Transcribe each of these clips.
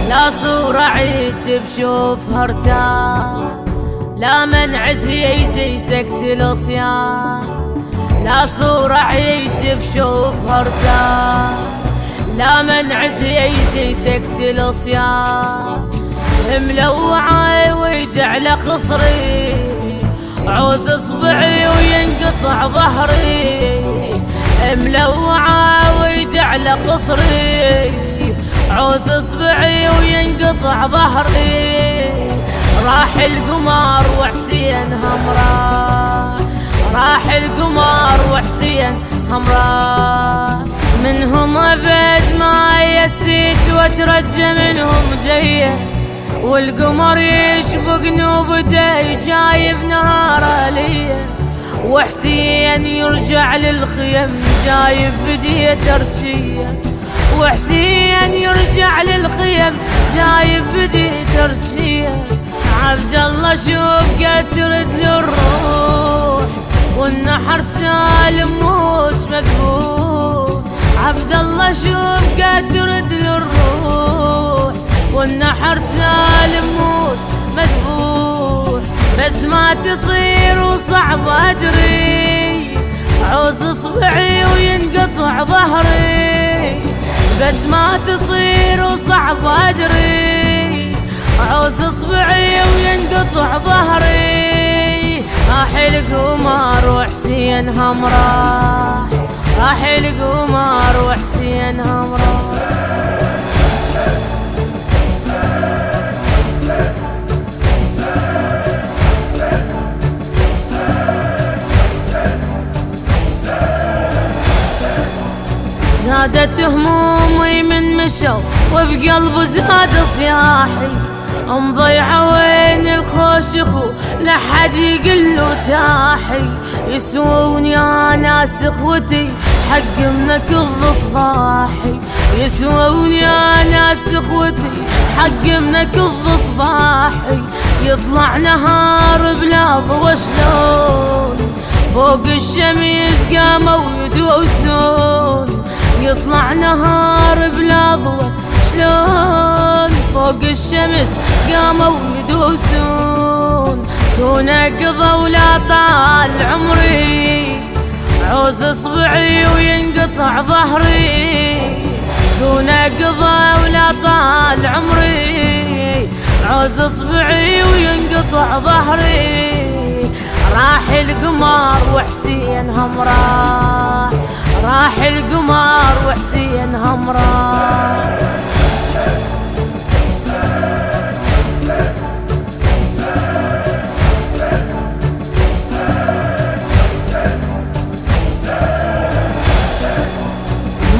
لا صورة عيد بشوفها ارتاح، لا منعس يزي سكت الصيام. لا صورة عيد بشوفها ارتاح، لا منعس يزي سكت الصيام. ملوعة ويد على خصري، عوز اصبعي وينقطع ظهري. ملوعة ويد على خصري، عوز اصبعي وينقطع ظهري. راح القمر وحسين همراء، راح القمر وحسين همراء. منهم ابد ما يسيت واترجى منهم جيه، والقمر يشبق نوبده جايب نهاره ليه. وحسين يرجع للخيم جايب بديه ترجيه، وحسين يرجع للخيم جايب بديه ترجيه. عبد الله شوف قد ترد للروح، والنحر سالم موش مذبوح. عبد الله شوف قد ترد للروح، والنحر سالم موش مذبوح. بس ما تصير وصعب ادري، عوز اصبعي وينقطع ظهري. بس ما تصير وصعب ادري، عوز اصبعي وينقطع ظهري. راح القمر وحسين همراح، راح القمر وحسين همراح. زادت همومي من مشوا وبقلبه زاد صياحي. مضيعة وين الخوش اخو لحد يقله تاحي. يسوون يا ناس اخوتي حق منك الصباحي. يسوون يا ناس اخوتي حق منك الصباحي. يطلع نهار بلا ضوء شلون، فوق الشمس قاموا يدوسون. يطلع نهار بلا ضوء شلون، فوق الشمس قاموا يدوسون. دون قضى ولا طال عمري، عوز اصبعي وينقطع ظهري. دون قضى ولا طال عمري، عوز اصبعي وينقطع ظهري. راح القمر وحسين همراح، راح القمر وحسين همراح.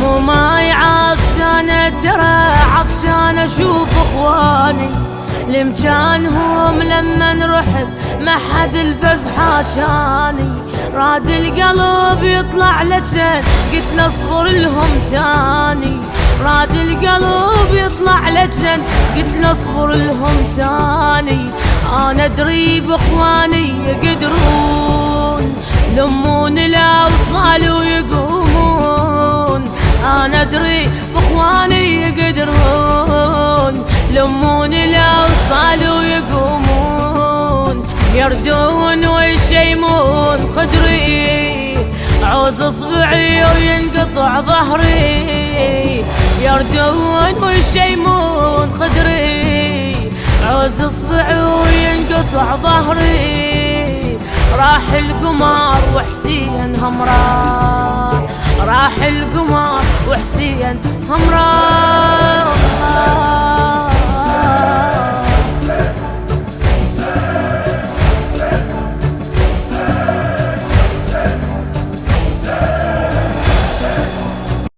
مو ماي عطشانة ترى عطشانة اشوف اخواني. لمكانهم لما رحت ما حد الفزحة جاني. راد القلب يطلع لجن قلت نصبر لهم تاني. راد القلب يطلع لجن قلت نصبر لهم تاني. انا ادري باخواني يقدرون لمون الاوصال ويقومون. انا ادري باخواني يقدرون لمون الاوصال ويقومون. يردون ويشيمون خدري، عوز اصبعي وينقطع ظهري. يردون ويشيمون خدري، عوز اصبعي وينقطع ظهري. راح القمر وحسين همراح، راح القمر وحسين همراح.